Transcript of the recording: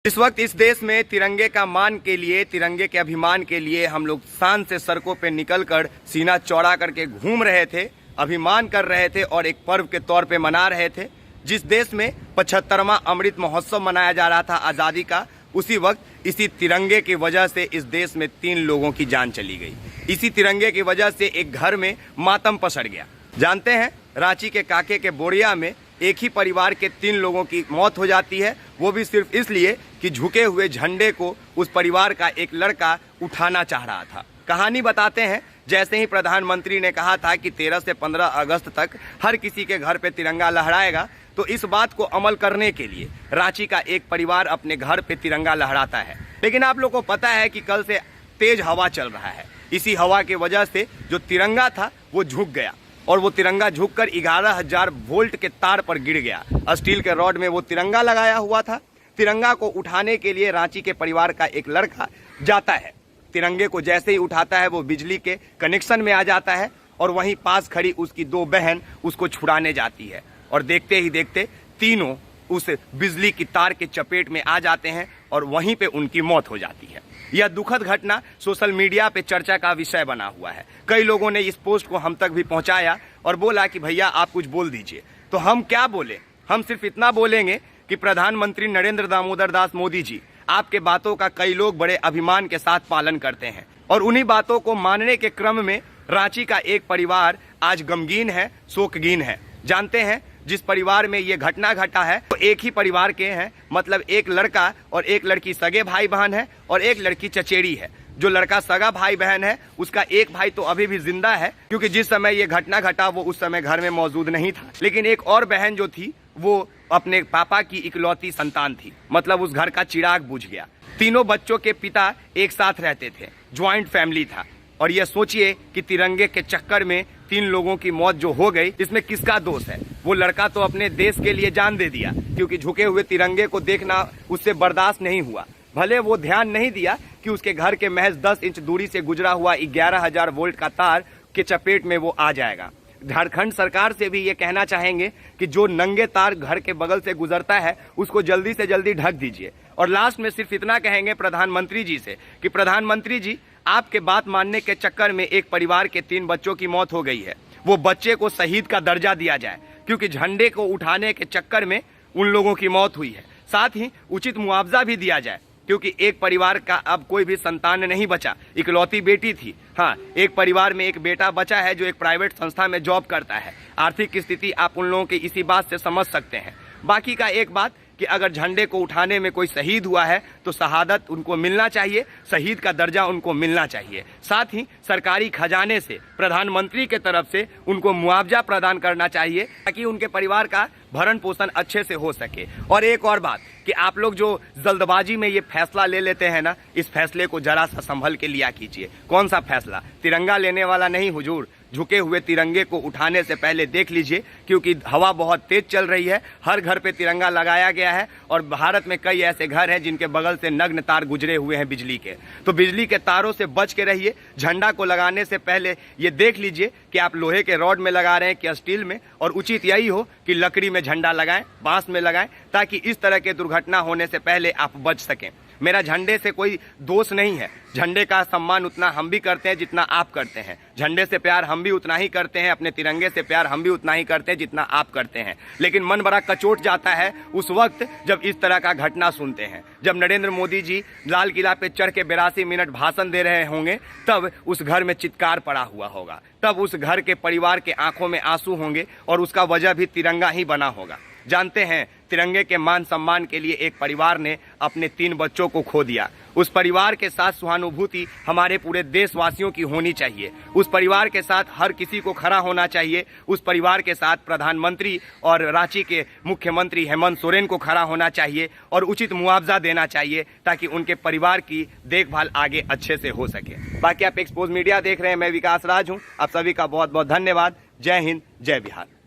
इस वक्त इस देश में तिरंगे का मान के लिए, तिरंगे के अभिमान के लिए हम लोग शान से सड़कों पे निकलकर सीना चौड़ा करके घूम रहे थे, अभिमान कर रहे थे और एक पर्व के तौर पे मना रहे थे। जिस देश में 75वां अमृत महोत्सव मनाया जा रहा था आज़ादी का, उसी वक्त इसी तिरंगे की वजह से इस देश में 3 लोगों की जान चली गई। इसी तिरंगे की वजह से एक घर में मातम पसर गया। जानते हैं, रांची के काके के बोरिया में एक ही परिवार के 3 लोगों की मौत हो जाती है, वो भी सिर्फ इसलिए कि झुके हुए झंडे को उस परिवार का एक लड़का उठाना चाह रहा था। कहानी बताते हैं, जैसे ही प्रधानमंत्री ने कहा था कि 13 से 15 अगस्त तक हर किसी के घर पे तिरंगा लहराएगा, तो इस बात को अमल करने के लिए रांची का एक परिवार अपने घर पे तिरंगा लहराता है। लेकिन आप लोगों को पता है कि कल से तेज हवा चल रहा है। इसी हवा की वजह से जो तिरंगा था वो झुक गया और वो तिरंगा झुककर 11,000 वोल्ट के तार पर गिर गया। स्टील के रॉड में वो तिरंगा लगाया हुआ था। तिरंगा को उठाने के लिए रांची के परिवार का एक लड़का जाता है। तिरंगे को जैसे ही उठाता है वो बिजली के कनेक्शन में आ जाता है और वहीं पास खड़ी उसकी 2 बहन उसको छुड़ाने जाती है और देखते ही देखते तीनों उस बिजली की तार के चपेट में आ जाते हैं और वहीं पे उनकी मौत हो जाती है। यह दुखद घटना सोशल मीडिया पे चर्चा का विषय बना हुआ है। कई लोगों ने इस पोस्ट को हम तक भी पहुंचाया और बोला कि भैया आप कुछ बोल दीजिए। तो हम क्या बोले, हम सिर्फ इतना बोलेंगे कि प्रधानमंत्री नरेंद्र दामोदर दास मोदी जी, आपके बातों का कई लोग बड़े अभिमान के साथ पालन करते हैं और उन्हीं बातों को मानने के क्रम में रांची का एक परिवार आज गमगीन है, शोकगीन है। जानते हैं, जिस परिवार में ये घटना घटा है वो एक ही परिवार के हैं, मतलब एक लड़का और एक लड़की सगे भाई बहन है और एक लड़की चचेरी है। जो लड़का सगा भाई बहन है उसका एक भाई तो अभी भी जिंदा है, क्योंकि जिस समय ये घटना घटा वो उस समय घर में मौजूद नहीं था। लेकिन एक और बहन जो थी वो अपने पापा की इकलौती संतान थी, मतलब उस घर का चिराग बुझ गया। तीनों बच्चों के पिता एक साथ रहते थे, ज्वाइंट फैमिली था। और ये सोचिए कि तिरंगे के चक्कर में 3 लोगों की मौत जो हो गई, इसमें किसका दोष है? वो लड़का तो अपने देश के लिए जान दे दिया, क्योंकि झुके हुए तिरंगे को देखना उससे बर्दाश्त नहीं हुआ। भले वो ध्यान नहीं दिया कि उसके घर के महज 10 इंच दूरी से गुजरा हुआ 11,000 वोल्ट का तार के चपेट में वो आ जाएगा। झारखंड सरकार से भी ये कहना चाहेंगे कि जो नंगे तार घर के बगल से गुजरता है उसको जल्दी से जल्दी ढक दीजिए। और लास्ट में सिर्फ इतना कहेंगे प्रधानमंत्री जी से कि प्रधानमंत्री जी, आपके बात मानने के चक्कर में एक परिवार के 3 बच्चों की मौत हो गई है। वो बच्चे को शहीद का दर्जा दिया जाए, क्योंकि झंडे को उठाने के चक्कर में उन लोगों की मौत हुई है। साथ ही उचित मुआवजा भी दिया जाए, क्योंकि एक परिवार का अब कोई भी संतान नहीं बचा, इकलौती बेटी थी। हाँ, एक परिवार में एक बेटा बचा है जो एक प्राइवेट संस्था में जॉब करता है। आर्थिक स्थिति आप उन लोगों की इसी बात से समझ सकते हैं। बाकी का एक बात कि अगर झंडे को उठाने में कोई शहीद हुआ है तो शहादत उनको मिलना चाहिए, शहीद का दर्जा उनको मिलना चाहिए। साथ ही सरकारी खजाने से, प्रधानमंत्री के तरफ से उनको मुआवजा प्रदान करना चाहिए, ताकि उनके परिवार का भरण पोषण अच्छे से हो सके। और एक और बात कि आप लोग जो जल्दबाजी में ये फैसला ले लेते हैं ना, इस फैसले को जरा सा संभल के लिया कीजिए। कौन सा फैसला? तिरंगा लेने वाला नहीं हुजूर। झुके हुए तिरंगे को उठाने से पहले देख लीजिए, क्योंकि हवा बहुत तेज चल रही है। हर घर पे तिरंगा लगाया गया है और भारत में कई ऐसे घर हैं जिनके बगल से नग्न तार गुजरे हुए हैं बिजली के। तो बिजली के तारों से बच के रहिए। झंडा को लगाने से पहले ये देख लीजिए कि आप लोहे के रॉड में लगा रहे हैं कि स्टील में, और उचित यही हो कि लकड़ी में झंडा लगाएं, बांस में लगाएं, ताकि इस तरह के दुर्घटना होने से पहले आप बच सकें। मेरा झंडे से कोई दोष नहीं है। झंडे का सम्मान उतना हम भी करते हैं जितना आप करते हैं। झंडे से प्यार हम भी उतना ही करते हैं, अपने तिरंगे से प्यार हम भी उतना ही करते हैं जितना आप करते हैं। लेकिन मन बड़ा कचोट जाता है उस वक्त जब इस तरह का घटना सुनते हैं। जब नरेंद्र मोदी जी लाल किला पे चढ़ के 82 मिनट भाषण दे रहे होंगे, तब उस घर में चित्कार पड़ा हुआ होगा, तब उस घर के परिवार के आंखों में आंसू होंगे और उसका वजह भी तिरंगा ही बना होगा। जानते हैं, तिरंगे के मान सम्मान के लिए एक परिवार ने अपने 3 बच्चों को खो दिया। उस परिवार के साथ सहानुभूति हमारे पूरे देशवासियों की होनी चाहिए। उस परिवार के साथ हर किसी को खड़ा होना चाहिए। उस परिवार के साथ प्रधानमंत्री और रांची के मुख्यमंत्री हेमंत सोरेन को खड़ा होना चाहिए और उचित मुआवजा देना चाहिए, ताकि उनके परिवार की देखभाल आगे अच्छे से हो सके। बाकी आप एक्सपोज मीडिया देख रहे हैं, मैं विकास राज हूँ। आप सभी का बहुत बहुत धन्यवाद। जय हिंद, जय बिहार।